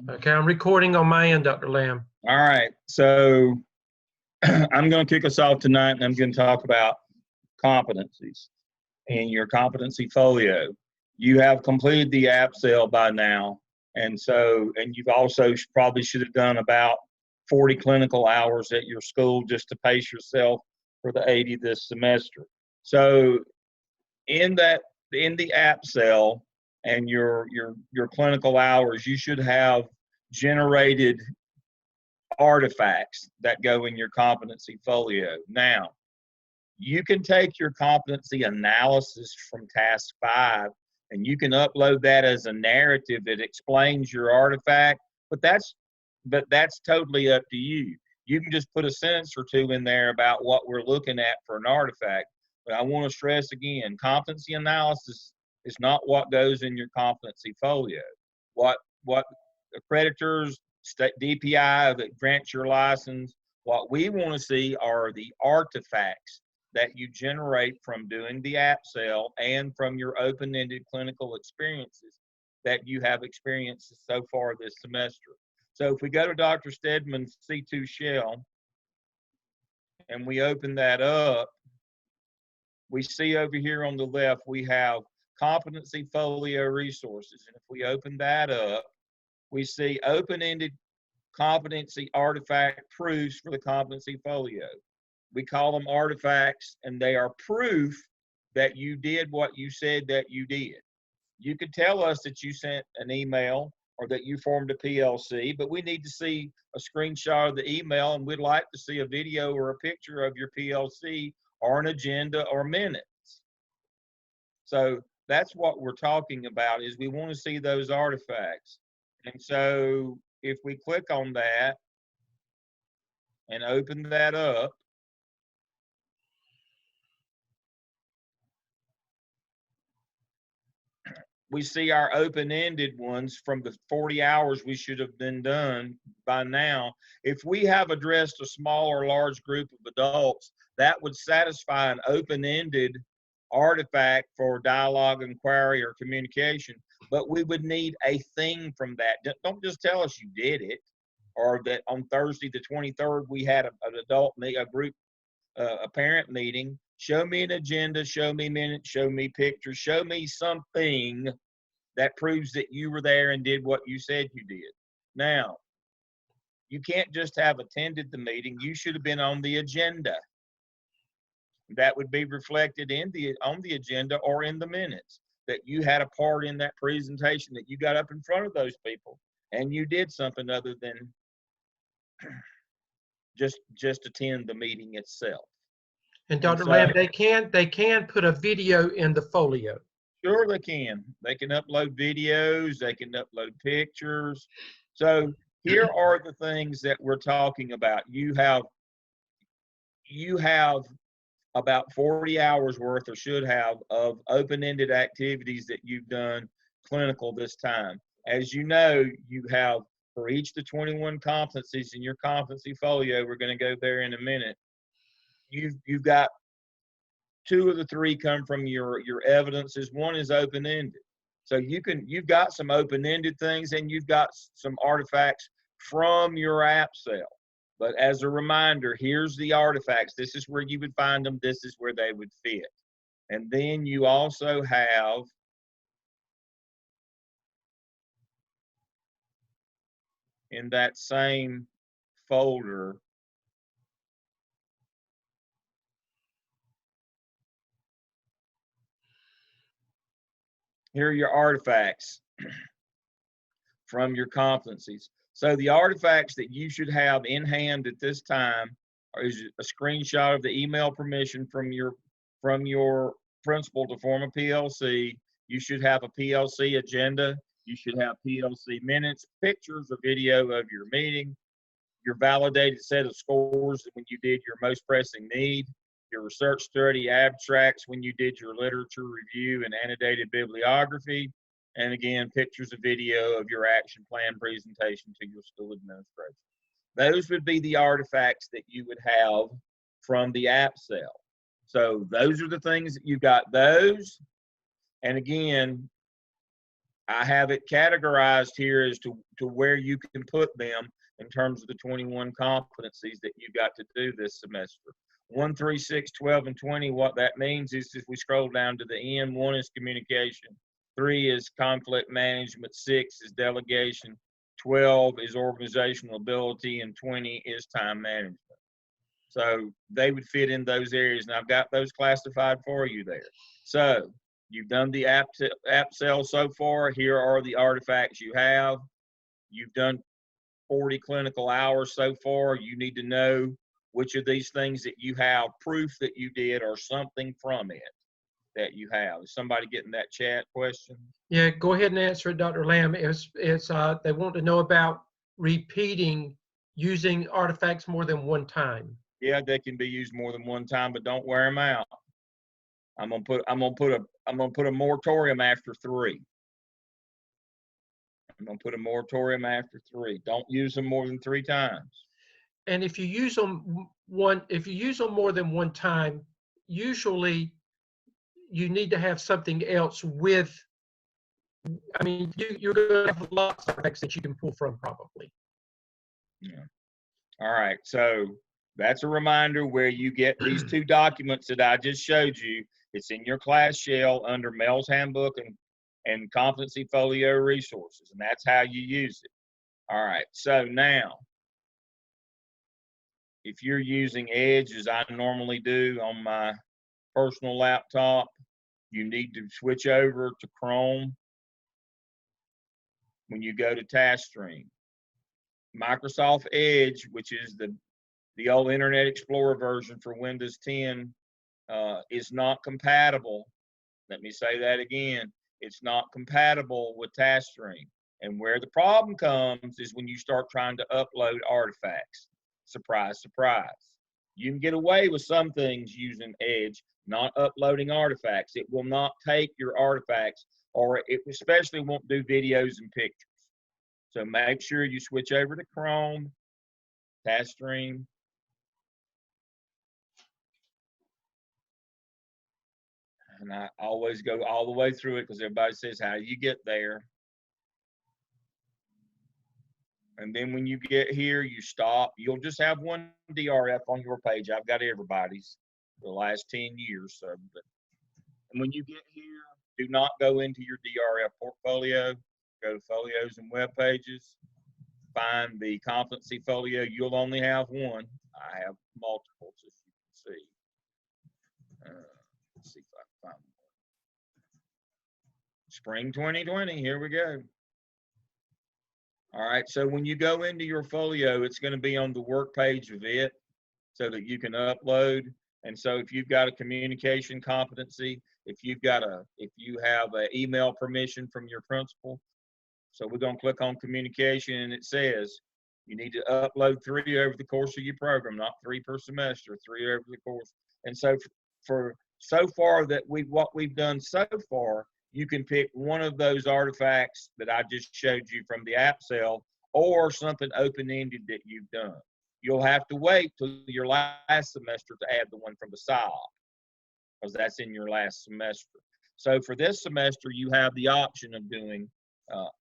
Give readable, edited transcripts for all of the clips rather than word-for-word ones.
Okay, I'm recording on my end, Dr. Lamb. All right, so I'm going to kick us off tonight, and I'm going to talk about competencies in your competency folio. You have completed the AAPSL by now, and you've also probably should have done about 40 clinical hours at your school just to pace yourself for the 80 this semester. So in the AAPSL and your clinical hours, you should have generated artifacts that go in your competency folio. Now, you can take your competency analysis from task 5 and you can upload that as a narrative that explains your artifact, but that's totally up to you. You can just put a sentence or two in there about what we're looking at for an artifact. But I want to stress again, competency analysis is not what goes in your competency folio. What accreditors, state DPI that grants your license, what we want to see are the artifacts that you generate from doing the AAPSL and from your open-ended clinical experiences that you have experienced so far this semester. So if we go to Dr. Stedman's C2 shell and we open that up, we see over here on the left, we have competency folio resources. And if we open that up, we see open-ended competency artifact proofs for the competency folio. We call them artifacts, and they are proof that you did what you said that you did. You could tell us that you sent an email or that you formed a PLC, but we need to see a screenshot of the email, and we'd like to see a video or a picture of your PLC or an agenda or minutes. So that's what we're talking about, is we want to see those artifacts. And so if we click on that and open that up, we see our open-ended ones from the 40 hours we should have been done by now. If we have addressed a small or large group of adults, that would satisfy an open-ended artifact for dialogue, inquiry, or communication. But we would need a thing from that. Don't just tell us you did it, or that on Thursday the 23rd we had an adult meet, a parent meeting. Show me an agenda, show me minutes, show me pictures, show me something that proves that you were there and did what you said you did. Now, you can't just have attended the meeting. You should have been on the agenda. That would be reflected on the agenda or in the minutes, that you had a part in that presentation, that you got up in front of those people and you did something other than just attend the meeting itself. And Dr. Lamb, they can put a video in the folio. Sure they can. They can upload videos, they can upload pictures. So here are the things that we're talking about. You have about 40 hours worth, or should have, of open-ended activities that you've done clinical this time. As you know, you have, for each of the 21 competencies in your competency folio, we're going to go there in a minute, you've got 2 of the 3 come from your evidences. 1 is open-ended. So you've got some open-ended things, and you've got some artifacts from your AAPSL. But as a reminder, here's the artifacts. This is where you would find them. This is where they would fit. And then you also have in that same folder here are your artifacts from your competencies. So the artifacts that you should have in hand at this time is a screenshot of the email permission from your principal to form a PLC. You should have a PLC agenda. You should have PLC minutes, pictures, a video of your meeting, your validated set of scores when you did your most pressing need, your research study abstracts when you did your literature review and annotated bibliography, and again, pictures of video of your action plan presentation to your school administration. Those would be the artifacts that you would have from the AAPSL. So those are the things that you've got those. And again, I have it categorized here as to where you can put them in terms of the 21 competencies that you got to do this semester. 1, 3, 6, 12, and 20, what that means is if we scroll down to the end, 1 is communication, 3 is conflict management, 6 is delegation, 12 is organizational ability, and 20 is time management. So they would fit in those areas, and I've got those classified for you there. So you've done the AAPSL so far. Here are the artifacts you have. You've done 40 clinical hours so far. You need to know which of these things that you have proof that you did or something from it that you have. Is somebody getting that chat question? Yeah, go ahead and answer it, Dr. Lamb. They want to know about repeating using artifacts more than one time. Yeah, they can be used more than one time, but don't wear them out. I'm gonna put a moratorium after 3. I'm gonna put a moratorium after 3. Don't use them more than 3 times. And if you use them more than one time, usually you need to have something else with. I mean, you're going to have lots of artifacts that you can pull from, probably. Yeah. All right. So that's a reminder where you get these 2 documents that I just showed you. It's in your class shell under Mel's Handbook and Competency Folio resources, and that's how you use it. All right. So now, if you're using Edge as I normally do on my personal laptop, you need to switch over to Chrome when you go to TaskStream. Microsoft Edge, which is the old Internet Explorer version for Windows 10, is not compatible. Let me say that again. It's not compatible with TaskStream. And where the problem comes is when you start trying to upload artifacts. Surprise, surprise. You can get away with some things using Edge, not uploading artifacts. It will not take your artifacts, or it especially won't do videos and pictures. So make sure you switch over to Chrome, TaskStream. And I always go all the way through it because everybody says, how do you get there? And then when you get here, you stop. You'll just have one DRF on your page. I've got everybody's for the last 10 years. So, and when you get here, do not go into your DRF portfolio. Go to folios and web pages. Find the competency folio. You'll only have one. I have multiples, as you can see. Let's see if I can find one. Spring 2020. Here we go. All right, so when you go into your folio, it's going to be on the work page of it so that you can upload. And so if you've got a communication competency, if you have an email permission from your principal, so we're going to click on communication, and it says you need to upload 3 over the course of your program, not 3 per semester, 3 over the course. And so for so far that what we've done so far, you can pick one of those artifacts that I just showed you from the AAPSL or something open-ended that you've done. You'll have to wait till your last semester to add the one from the SIOP because that's in your last semester. So for this semester, you have the option of doing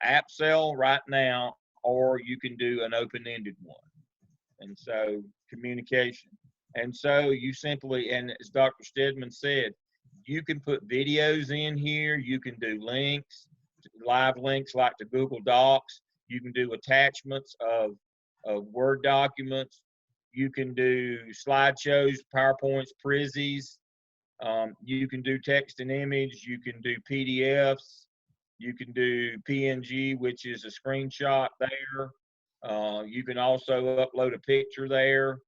AAPSL right now, or you can do an open-ended one. And so communication. And so you simply, and as Dr. Stedman said, you can put videos in here. You can do links, live links like to Google Docs. You can do attachments of Word documents. You can do slideshows, PowerPoints, Prizzies. You can do text and image. You can do PDFs. You can do PNG, which is a screenshot there. You can also upload a picture there.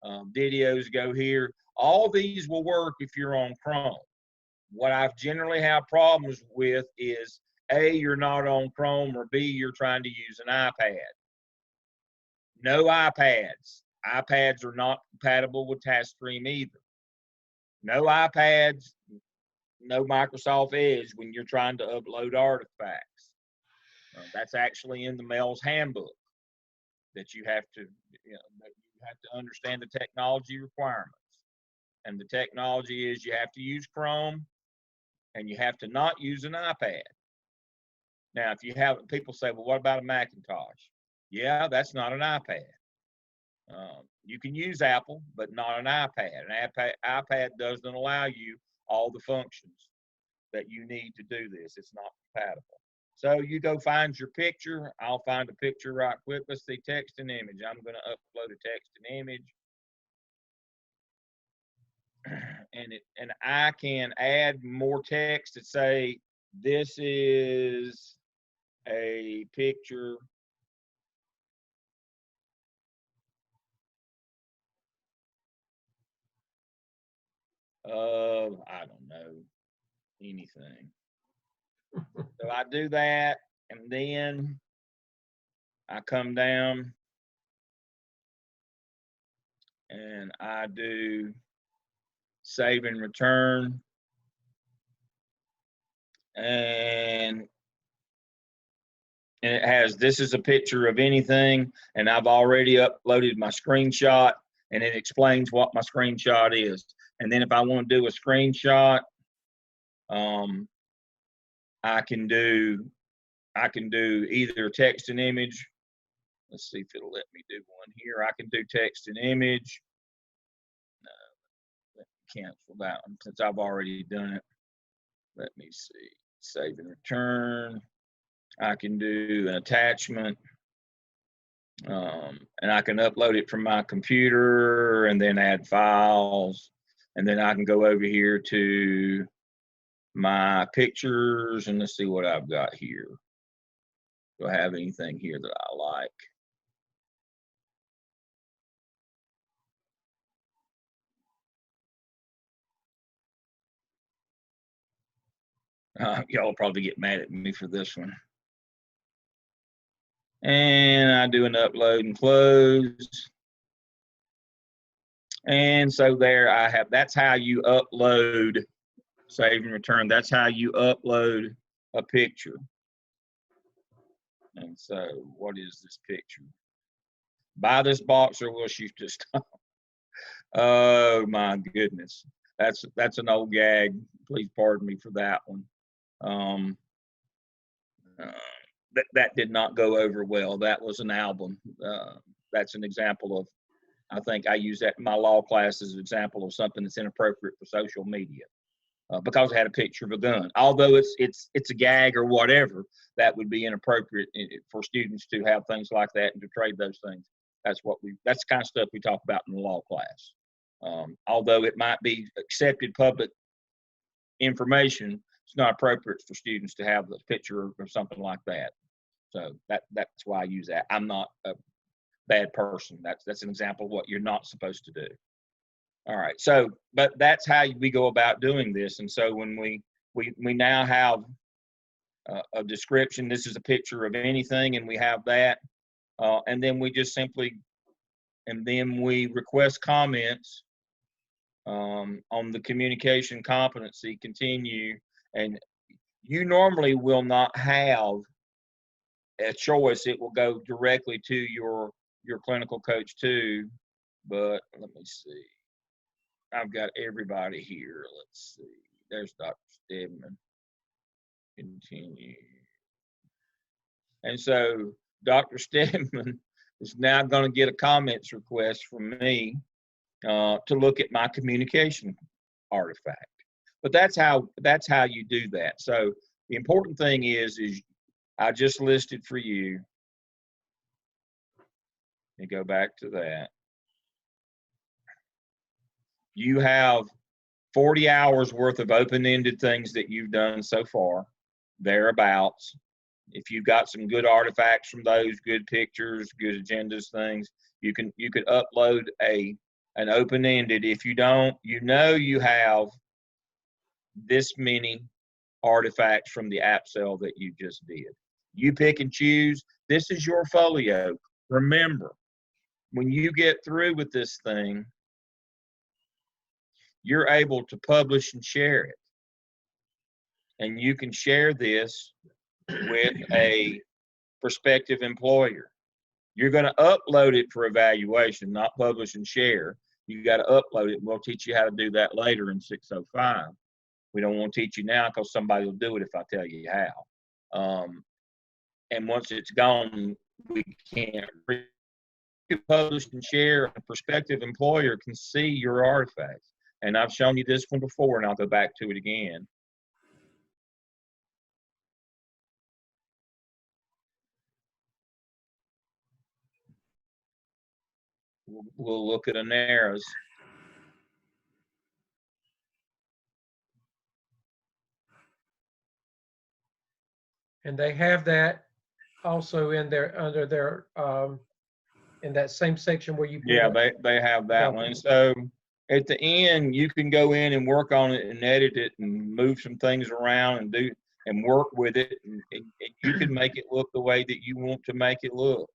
Videos go here. All these will work if you're on Chrome. What I generally have problems with is A, you're not on Chrome, or B, you're trying to use an iPad. No iPads. iPads are not compatible with TaskStream either. No iPads, no Microsoft Edge when you're trying to upload artifacts. That's actually in the Mel's Handbook that you have to understand the technology requirements. And the technology is you have to use Chrome, and you have to not use an iPad. Now, if you have, people say, well, what about a Macintosh? Yeah, that's not an iPad. You can use Apple, but not an iPad. An iPad doesn't allow you all the functions that you need to do this. It's not compatible. So you go find your picture. I'll find a picture right quick. Let's see, text and image. I'm going to upload a text and image. And I can add more text to say, this is a picture of, I don't know, anything. So I do that, and then I come down and I do save and return. And it has, this is a picture of anything, and I've already uploaded my screenshot, and it explains what my screenshot is. And then if I want to do a screenshot, I can do either text and image. Let's see if it'll let me do one here. I can do text and image. No, let me cancel that one since I've already done it. Let me see. Save and return. I can do an attachment. And I can upload it from my computer and then add files. And then I can go over here to my pictures and let's see what I've got here. Do I have anything here that I like? Y'all will probably get mad at me for this one. And I do an upload and close. And so there I have, that's how you upload, save and return. That's how you upload a picture. And so what is this picture? Buy this box or we'll shoot this stuff. Oh my goodness. That's an old gag. Please pardon me for that one. That did not go over well. That was an album. That's an example of, I think I use that in my law class as an example of something that's inappropriate for social media because it had a picture of a gun. Although it's a gag or whatever, that would be inappropriate for students to have things like that and to trade those things. That's the kind of stuff we talk about in the law class. Although it might be accepted public information, it's not appropriate for students to have the picture or something like that. So that's why I use that. I'm not a bad person. That's an example of what you're not supposed to do. All right. So, but that's how we go about doing this. And so when we now have a description, this is a picture of anything, and we have that, and then we just simply, and then we request comments on the communication competency, continue, and you normally will not have a choice. It will go directly to your clinical coach too, but let me see. I've got everybody here. Let's see. There's Dr. Stedman. Continue. And so Dr. Stedman is now going to get a comments request from me to look at my communication artifact. But that's how you do that. So the important thing is I just listed for you. Let me go back to that. You have 40 hours worth of open-ended things that you've done so far, thereabouts. If you've got some good artifacts from those, good pictures, good agendas, things, you could upload an open-ended. If you don't, you have this many artifacts from the AAPSL that you just did. You pick and choose. This is your folio. Remember, when you get through with this thing, you're able to publish and share it. And you can share this with a prospective employer. You're going to upload it for evaluation, not publish and share. You got to upload it. We'll teach you how to do that later in 605. We don't want to teach you now because somebody will do it if I tell you how. and once it's gone, we can't publish and share. A prospective employer can see your artifacts. And I've shown you this one before, and I'll go back to it again. We'll look at ANERAs. And they have that also in their, under their, in that same section where you. Yeah, they have that one. And so at the end, you can go in and work on it and edit it and move some things around and do and work with it. And you can make it look the way that you want to make it look.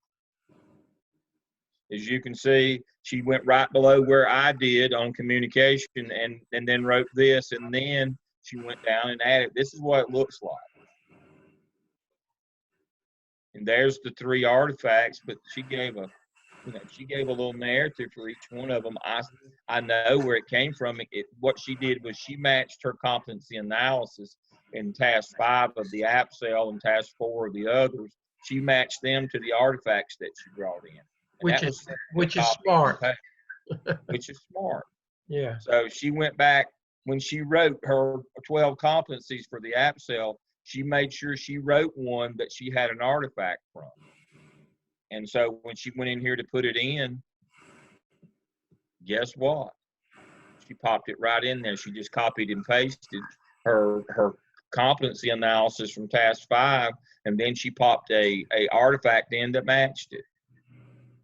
As you can see, she went right below where I did on communication and then wrote this, and then she went down and added. This is what it looks like. And there's the 3 artifacts, but she gave a, she gave a little narrative for each one of them. I know where it came from. What she did was she matched her competency analysis in task 5 of the AAPSL and task 4 of the others. She matched them to the artifacts that she brought in. Which is smart. Which is smart. Yeah. So she went back when she wrote her 12 competencies for the AAPSL. She made sure she wrote one that she had an artifact from. And so when she went in here to put it in, guess what? She popped it right in there. She just copied and pasted her competency analysis from task 5, and then she popped a artifact in that matched it.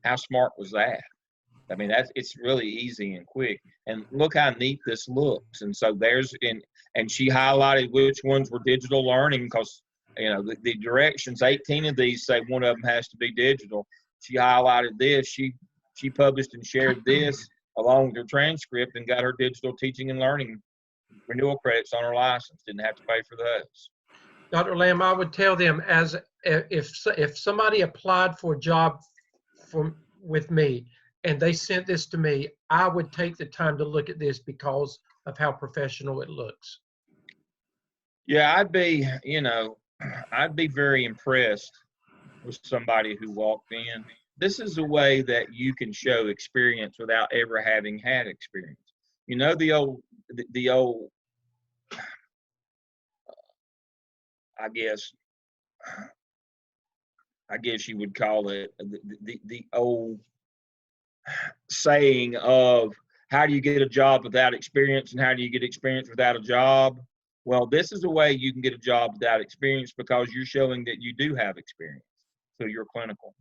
How smart was that? I mean, it's really easy and quick. And look how neat this looks. And so and she highlighted which ones were digital learning, because the directions, 18 of these say one of them has to be digital. She highlighted this. She published and shared this along with her transcript and got her digital teaching and learning renewal credits on her license. Didn't have to pay for those. Dr. Lamb, I would tell them, as if somebody applied for a job with me and they sent this to me, I would take the time to look at this because of how professional it looks. Yeah, I'd be very impressed with somebody who walked in. This is a way that you can show experience without ever having had experience. The old I guess you would call it the old saying of, how do you get a job without experience and how do you get experience without a job? Well, this is a way you can get a job without experience, because you're showing that you do have experience through your clinical.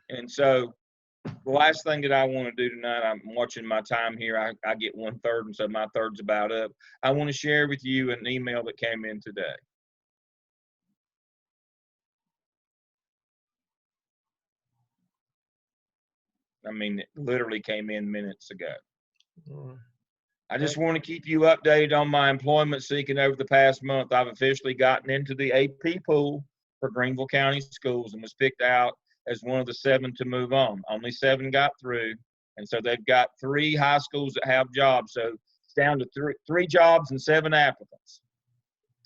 And so the last thing that I want to do tonight, I'm watching my time here. I get 1/3, and so my third's about up. I want to share with you an email that came in today. I mean, it literally came in minutes ago. I just want to keep you updated on my employment seeking over the past month. I've officially gotten into the AP pool for Greenville County Schools and was picked out as one of the 7 to move on. Only 7 got through. And so they've got 3 high schools that have jobs. So it's down to 3 jobs and 7 applicants.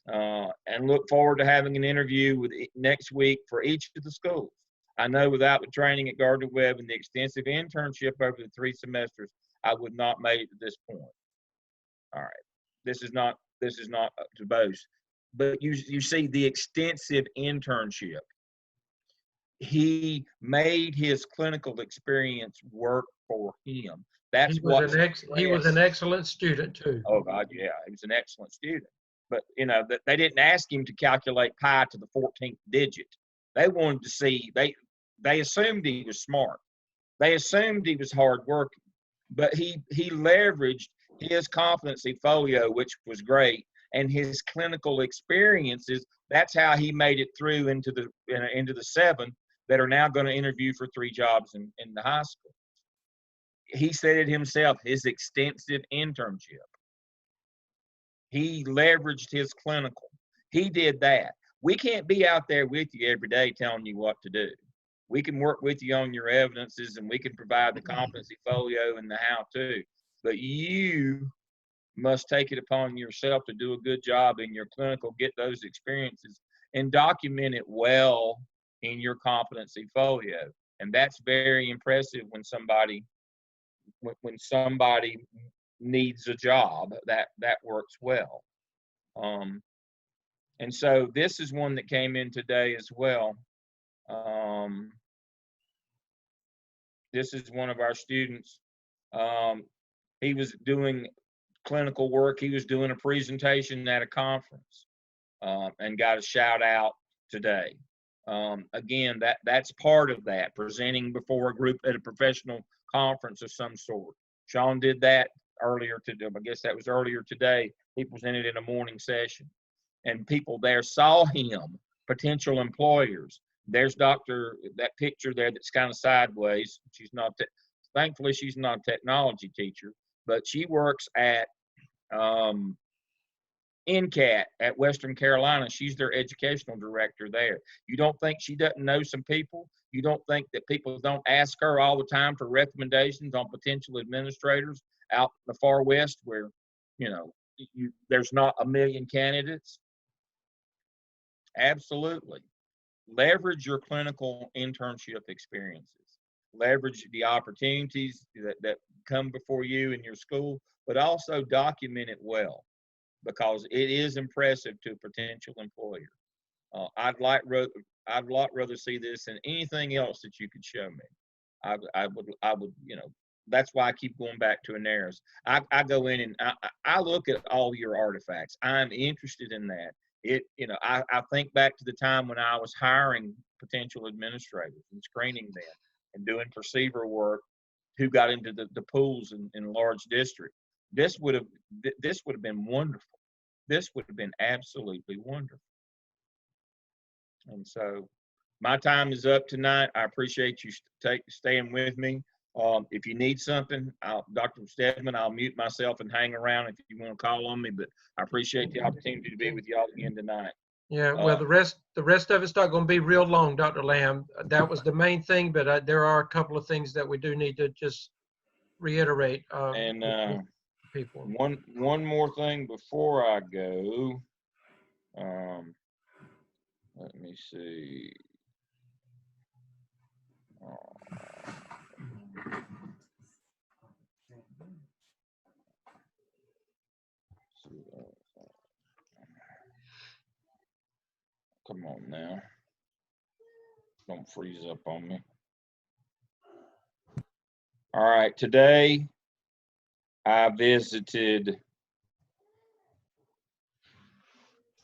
And look forward to having an interview next week for each of the schools. I know without the training at Gardner-Webb and the extensive internship over the 3 semesters, I would not make it to this point. All right, this is not to boast, but you see the extensive internship. He made his clinical experience work for him. That's what he was an excellent student too. Oh God, yeah, he was an excellent student. But they didn't ask him to calculate pi to the 14th digit. They wanted to see. They assumed he was smart. They assumed he was hardworking. But he leveraged his competency folio, which was great, and his clinical experiences. That's how he made it through into the 7 that are now going to interview for 3 jobs in the high school. He said it himself, his extensive internship. He leveraged his clinical. He did that. We can't be out there with you every day telling you what to do. We can work with you on your evidences, and we can provide the competency folio and the how-to. But you must take it upon yourself to do a good job in your clinical, get those experiences, and document it well in your competency folio. And that's very impressive when somebody needs a job. That works well. And so this is one that came in today as well. This is one of our students. He was doing clinical work. He was doing a presentation at a conference and got a shout out today. Again, that's part of that, presenting before a group at a professional conference of some sort. Sean did that earlier today. I guess that was earlier today. He presented in a morning session, and people there saw him, potential employers. There's that picture there that's kind of sideways. She's not, thankfully, she's not a technology teacher, but she works at NCAT at Western Carolina. She's their educational director there. You don't think she doesn't know some people? You don't think that people don't ask her all the time for recommendations on potential administrators out in the far west where, there's not a million candidates? Absolutely. Leverage your clinical internship experiences. Leverage the opportunities that come before you in your school, but also document it well, because it is impressive to a potential employer. I'd lot rather see this than anything else that you could show me. I would, that's why I keep going back to ANARAS. I go in and I look at all your artifacts. I'm interested in that. I think back to the time when I was hiring potential administrators and screening them and doing perceiver work who got into the pools in large districts. This would have been wonderful. This would have been absolutely wonderful. And so my time is up tonight. I appreciate you staying with me. If you need something, Dr. Stedman, I'll mute myself and hang around if you want to call on me, but I appreciate the opportunity to be with y'all again tonight. Yeah, well, the rest of it's not going to be real long, Dr. Lamb. That was the main thing, but there are a couple of things that we do need to just reiterate. And people. One more thing before I go. Let me see. Come on now. Don't freeze up on me. All right, today I visited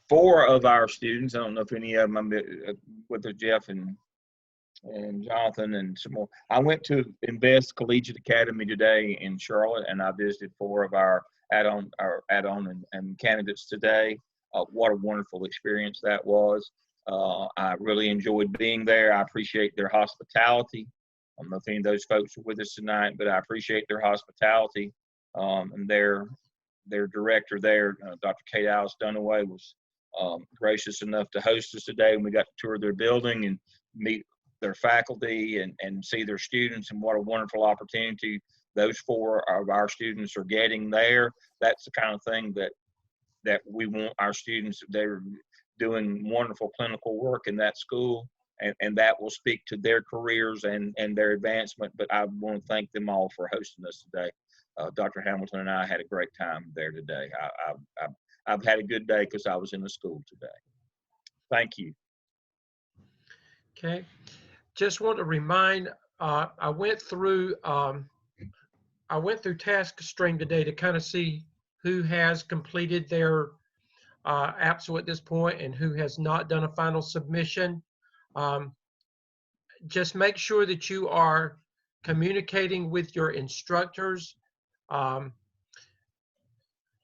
4 of our students. I don't know if any of them, I'm with Jeff and Jonathan and some more. I went to Invest Collegiate Academy today in Charlotte, and I visited 4 of our add-on and candidates today. What a wonderful experience that was. I really enjoyed being there. I appreciate their hospitality. I don't know if any of those folks are with us tonight, but I appreciate their hospitality. And their director there, Dr. Kate Alice Dunaway, was gracious enough to host us today, and we got to tour their building and meet their faculty and see their students, and what a wonderful opportunity those 4 of our students are getting there. That's the kind of thing that we want our students. They're doing wonderful clinical work in that school, and that will speak to their careers and their advancement. But I want to thank them all for hosting us today. Dr. Hamilton and I had a great time there today. I've had a good day because I was in the school today. Thank you. Okay. Just want to remind, I went through task string today to kind of see who has completed their AAPSL at this point and who has not done a final submission. Just make sure that you are communicating with your instructors.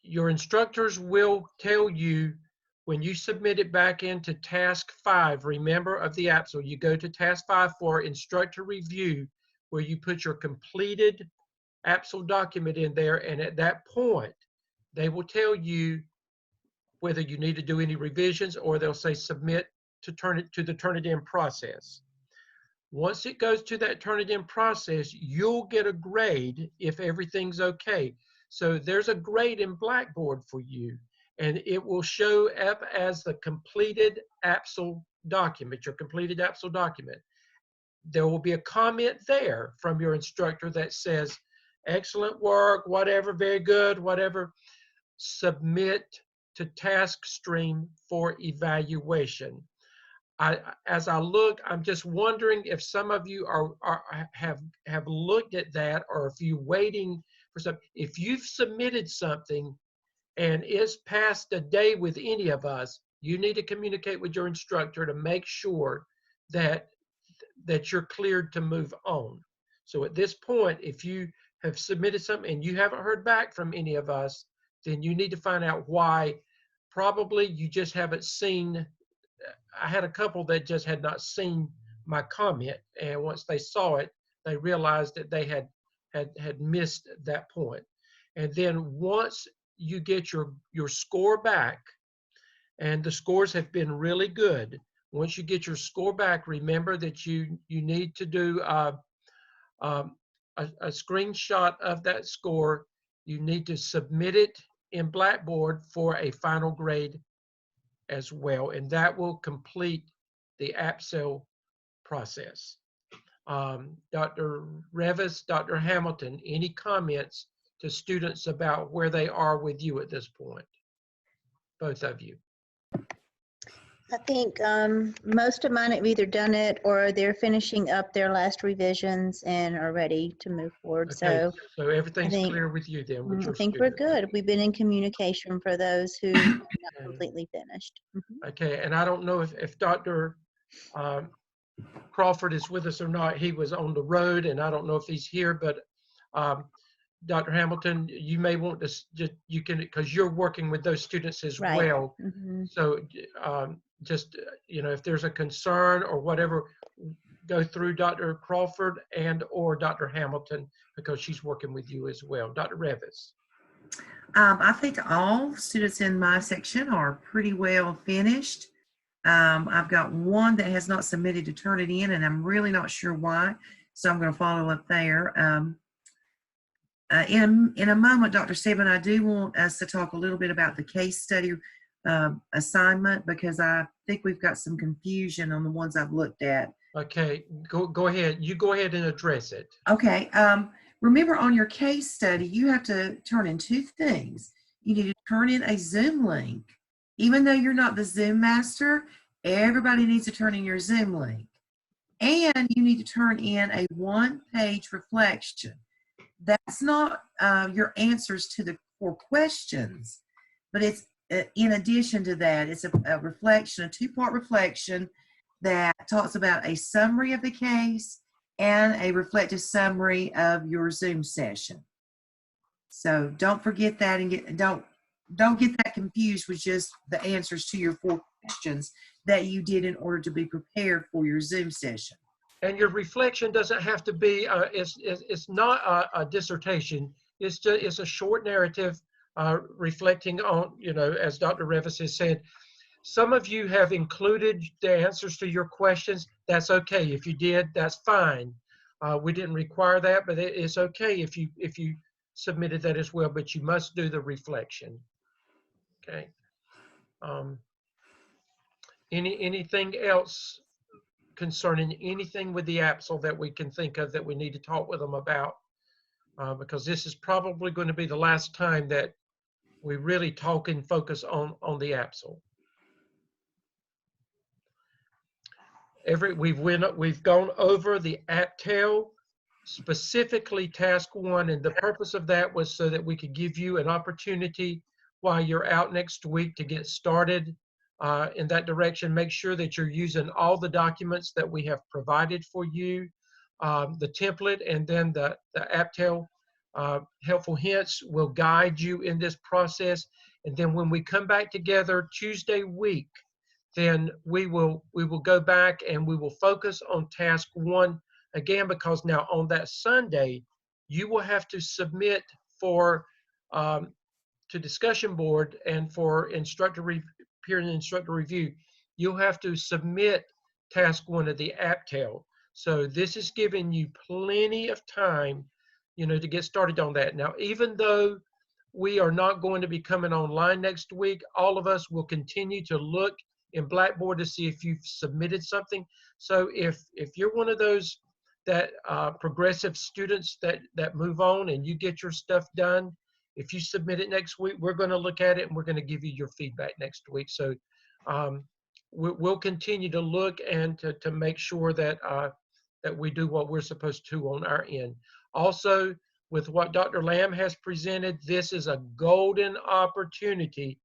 Your instructors will tell you when you submit it back into task 5, remember, of the AAPSL, you go to task 5 for instructor review, where you put your completed AAPSL document in there, and at that point, they will tell you whether you need to do any revisions, or they'll say submit to the Turnitin process. Once it goes to that Turnitin process, you'll get a grade if everything's okay. So there's a grade in Blackboard for you, and it will show up as the completed AAPSL document, your completed AAPSL document. There will be a comment there from your instructor that says, excellent work, whatever, very good, whatever. Submit to task stream for evaluation. As I look, I'm just wondering if some of you have looked at that, or if you're waiting for something. If you've submitted something and it's past a day with any of us, you need to communicate with your instructor to make sure that you're cleared to move on. So at this point, if you have submitted something and you haven't heard back from any of us, then you need to find out why. Probably you just haven't seen. I had a couple that just had not seen my comment, and once they saw it, they realized that they had missed that point. And then once you get your score back, and the scores have been really good, once you get your score back, remember that you need to do a screenshot of that score. You need to submit it in Blackboard for a final grade as well, and that will complete the AAPSL process. Dr. Revis, Dr. Hamilton, any comments to students about where they are with you at this point? Both of you. I think most of mine have either done it or they're finishing up their last revisions and are ready to move forward. Okay, so everything's I think- clear with you then? With I your think we're students. good. We've been in communication for those who have not completely finished. Okay, and I don't know if Dr. Crawford is with us or not. He was on the road, and I don't know if he's here, but Dr. Hamilton, you may want to just, you can, because you're working with those students as Right. well. Mhm. So just, if there's a concern or whatever, go through Dr. Crawford and or Dr. Hamilton, because she's working with you as well. Dr. Revis. I think all students in my section are pretty well finished. I've got one that has not submitted to turn it in, and I'm really not sure why, so I'm going to follow up there. In a moment, Dr. Stebbin, I do want us to talk a little bit about the case study assignment, because I think we've got some confusion on the ones I've looked at. Okay, go ahead. You go ahead and address it. Okay. Remember, on your case study, you have to turn in two things. You need to turn in a Zoom link. Even though you're not the Zoom master, everybody needs to turn in your Zoom link. And you need to turn in a one-page reflection. That's not your answers to the 4 questions, but it's in addition to that, it's a reflection, a 2-part reflection that talks about a summary of the case and a reflective summary of your Zoom session. So don't forget that, and don't get that confused with just the answers to your 4 questions that you did in order to be prepared for your Zoom session. And your reflection doesn't have to be, it's not a dissertation. It's a short narrative reflecting on, as Dr. Revis has said, some of you have included the answers to your questions. That's okay. If you did, that's fine. We didn't require that, but it's okay if you submitted that as well, but you must do the reflection. Okay. Anything else concerning anything with the AAPSL that we can think of that we need to talk with them about? Because this is probably going to be the last time that we really talk and focus on the AAPSL. We've gone over the APTEL, specifically task 1, and the purpose of that was so that we could give you an opportunity while you're out next week to get started in that direction. Make sure that you're using all the documents that we have provided for you, the template, and then the APTEL helpful hints will guide you in this process. And then when we come back together Tuesday week, then we will go back and we will focus on task 1 again, because now on that Sunday, you will have to submit for to discussion board and for peer and instructor review. You'll have to submit task 1 of the APTEL. So this is giving you plenty of time, to get started on that. Now, even though we are not going to be coming online next week. All of us will continue to look in Blackboard to see if you've submitted something. So if you're one of those that progressive students that move on and you get your stuff done, if you submit it next week, we're going to look at it and we're going to give you your feedback next week. So we'll continue to look and to make sure that that we do what we're supposed to on our end. Also, with what Dr. Lamb has presented, this is a golden opportunity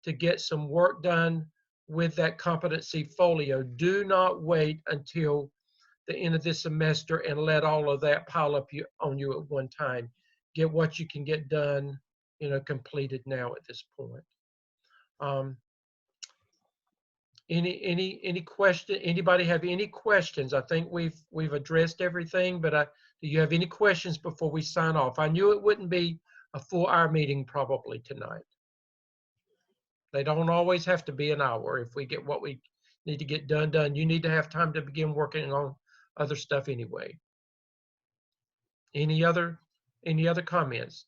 to get some work done with that competency folio. Do not wait until the end of this semester and let all of that pile up on you at one time. Get what you can get done, completed now at this point. Any question? Anybody have any questions? I think we've addressed everything, but do you have any questions before we sign off? I knew it wouldn't be a full hour meeting probably tonight. They don't always have to be an hour. If we get what we need to get done. You need to have time to begin working on other stuff anyway. Any other comments?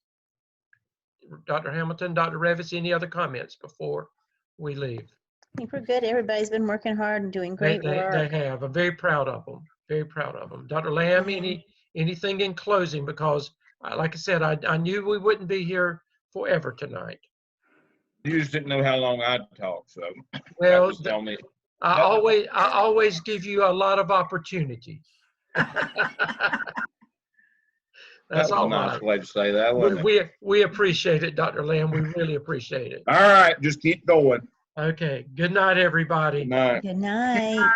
Dr. Hamilton, Dr. Revis, any other comments before we leave? I think we're good. Everybody's been working hard and doing great work. They have. I'm very proud of them. Very proud of them. Dr. Lamb, anything in closing? Because, like I said, I knew we wouldn't be here forever tonight. You just didn't know how long I'd talk, so Well, tell me. I always give you a lot of opportunity. That's all a nice right. way to say that, wasn't it? We appreciate it, Dr. Lamb. We really appreciate it. All right, just keep going. Okay. Good night, everybody. Good night. Good night.